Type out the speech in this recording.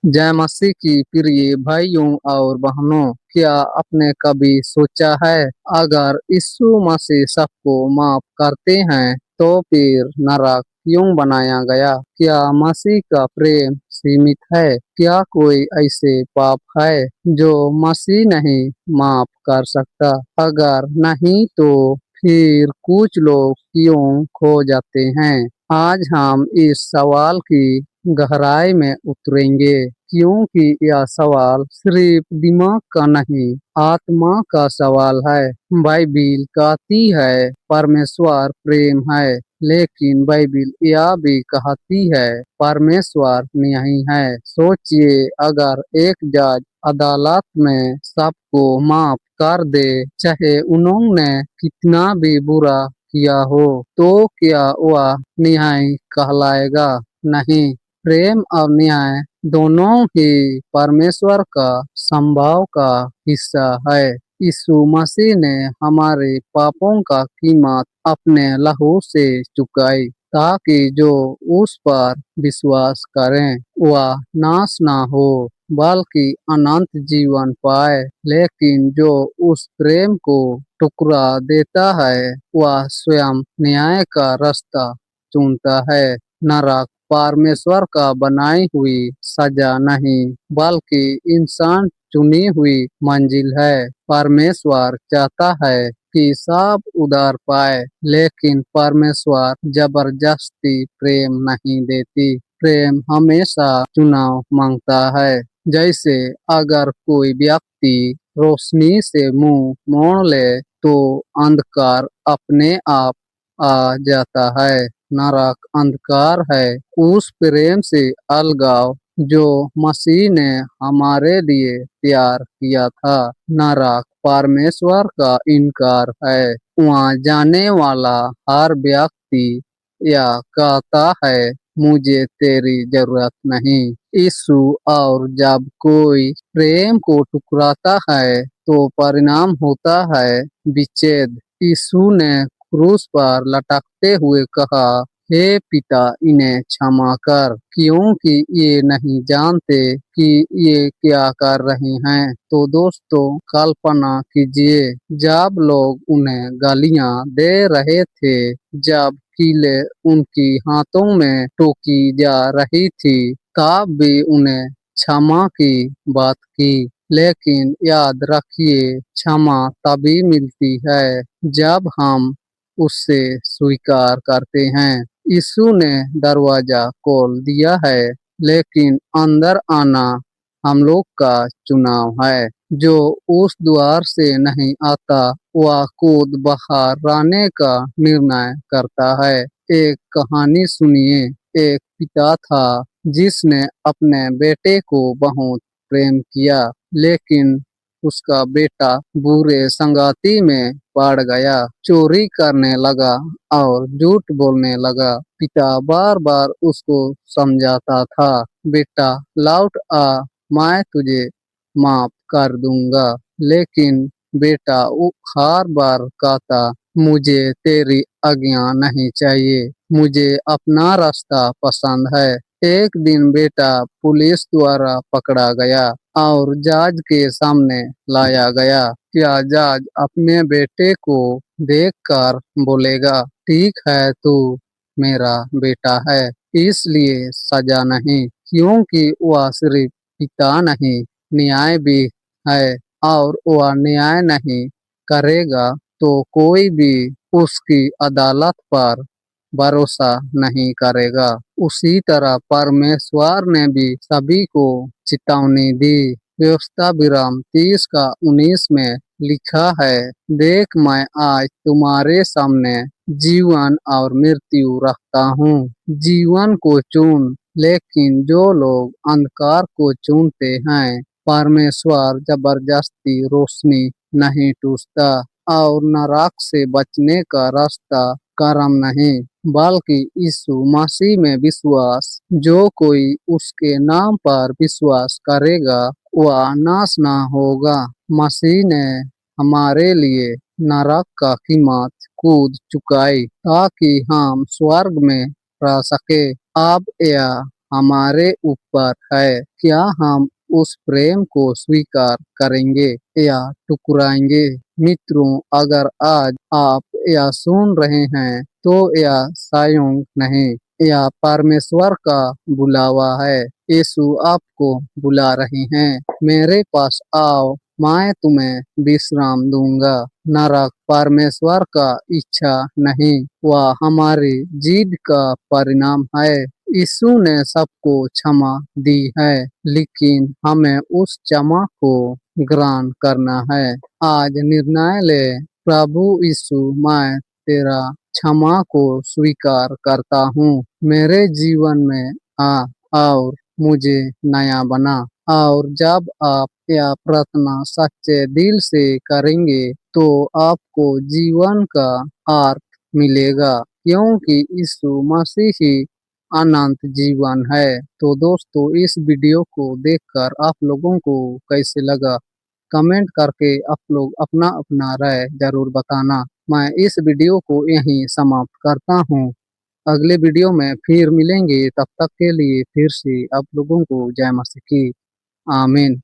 जय मसीह की प्रिय भाइयों और बहनों, क्या आपने कभी सोचा है अगर यीशु मसीह सबको माफ करते हैं तो फिर नरक क्यों बनाया गया? क्या मसीह का प्रेम सीमित है? क्या कोई ऐसे पाप है जो मसीह नहीं माफ कर सकता? अगर नहीं तो फिर कुछ लोग क्यों खो जाते हैं? आज हम इस सवाल की गहराई में उतरेंगे, क्योंकि यह सवाल सिर्फ दिमाग का नहीं, आत्मा का सवाल है। बाइबिल कहती है परमेश्वर प्रेम है, लेकिन बाइबिल यह भी कहती है परमेश्वर न्यायी है। सोचिए, अगर एक जज अदालत में सबको माफ कर दे, चाहे उन्होंने कितना भी बुरा किया हो, तो क्या वह न्याय कहलाएगा? नहीं। प्रेम और न्याय दोनों ही परमेश्वर का स्वभाव का हिस्सा है। यीशु मसीह ने हमारे पापों का कीमत अपने लहू से चुकाई, ताकि जो उस पर विश्वास करें वह नाश ना हो बल्कि अनंत जीवन पाए। लेकिन जो उस प्रेम को ठुकरा देता है वह स्वयं न्याय का रास्ता चुनता है। नरक परमेश्वर का बनाई हुई सजा नहीं, बल्कि इंसान चुनी हुई मंजिल है। परमेश्वर चाहता है कि सब उधार पाए, लेकिन परमेश्वर जबरदस्ती प्रेम नहीं देती। प्रेम हमेशा चुनाव मांगता है। जैसे अगर कोई व्यक्ति रोशनी से मुंह मोड़ ले तो अंधकार अपने आप आ जाता है। नरक अंधकार है उस प्रेम से अलगाव जो मसीह ने हमारे लिए तैयार किया था। नरक परमेश्वर का इनकार है। वहाँ जाने वाला हर व्यक्ति यह कहता है, मुझे तेरी जरूरत नहीं। यीशु और जब कोई प्रेम को ठुकराता है तो परिणाम होता है विच्छेद। यीशु ने क्रूस पर लटकते हुए कहा, हे पिता, इन्हें क्षमा कर, क्योंकि ये नहीं जानते कि ये क्या कर रहे हैं। तो दोस्तों, कल्पना कीजिए, जब लोग उन्हें गालियां दे रहे थे, जब कीलें उनकी हाथों में ठोकी जा रही थी, तब भी उन्हें क्षमा की बात की। लेकिन याद रखिए, क्षमा तभी मिलती है जब हम उससे स्वीकार करते हैं। यीशु ने दरवाजा खोल दिया है, लेकिन अंदर आना हम लोग का चुनाव है। जो उस द्वार से नहीं आता वह खुद बाहर आने का निर्णय करता है। एक कहानी सुनिए। एक पिता था जिसने अपने बेटे को बहुत प्रेम किया, लेकिन उसका बेटा बुरे संगति में पड़ गया, चोरी करने लगा और झूठ बोलने लगा। पिता बार बार उसको समझाता था, बेटा लौट आ, मैं तुझे माफ कर दूंगा। लेकिन बेटा हर बार कहता, मुझे तेरी आज्ञा नहीं चाहिए, मुझे अपना रास्ता पसंद है। एक दिन बेटा पुलिस द्वारा पकड़ा गया और जज के सामने लाया गया। क्या जज अपने बेटे को देखकर बोलेगा, ठीक है, तू मेरा बेटा है, इसलिए सजा नहीं? क्योंकि वह सिर्फ पिता नहीं, न्याय भी है, और वह न्याय नहीं करेगा तो कोई भी उसकी अदालत पर भरोसा नहीं करेगा। उसी तरह परमेश्वर ने भी सभी को चेतावनी दी। व्यवस्था विराम 30 का 19 में लिखा है, देख, मैं आज तुम्हारे सामने जीवन और मृत्यु रखता हूँ। जीवन को चुन। लेकिन जो लोग अंधकार को चुनते हैं, परमेश्वर जबरदस्ती रोशनी नहीं टूटता, और नरक से बचने का रास्ता कर्म नहीं, बल्कि यीशु मसीह में विश्वास। जो कोई उसके नाम पर विश्वास करेगा वह नाश न होगा। मसीह ने हमारे लिए नरक का कीमत खुद चुकाई ताकि हम स्वर्ग में रह सके। अब यह हमारे ऊपर है। क्या हम उस प्रेम को स्वीकार करेंगे या ठुकराएंगे? मित्रों, अगर आज आप यह सुन रहे हैं तो यह संयोग नहीं, यह परमेश्वर का बुलावा है। यीशु आपको बुला रहे हैं, मेरे पास आओ, मैं तुम्हें विश्राम दूंगा। नरक परमेश्वर का इच्छा नहीं, वह हमारी जिद का परिणाम है। यीशु ने सबको क्षमा दी है, लेकिन हमें उस क्षमा को ग्रहण करना है। आज निर्णय ले, प्रभु यीशु, मैं तेरा क्षमा को स्वीकार करता हूँ। मेरे जीवन में आ और मुझे नया बना। और जब आप यह प्रार्थना सच्चे दिल से करेंगे तो आपको जीवन का अर्थ मिलेगा, क्योंकि यीशु मसीह ही अनंत जीवन है। तो दोस्तों, इस वीडियो को देखकर आप लोगों को कैसे लगा, कमेंट करके आप लोग अपना अपना राय जरूर बताना। मैं इस वीडियो को यहीं समाप्त करता हूँ। अगले वीडियो में फिर मिलेंगे, तब तक के लिए फिर से आप लोगों को जय मसीह की। आमीन।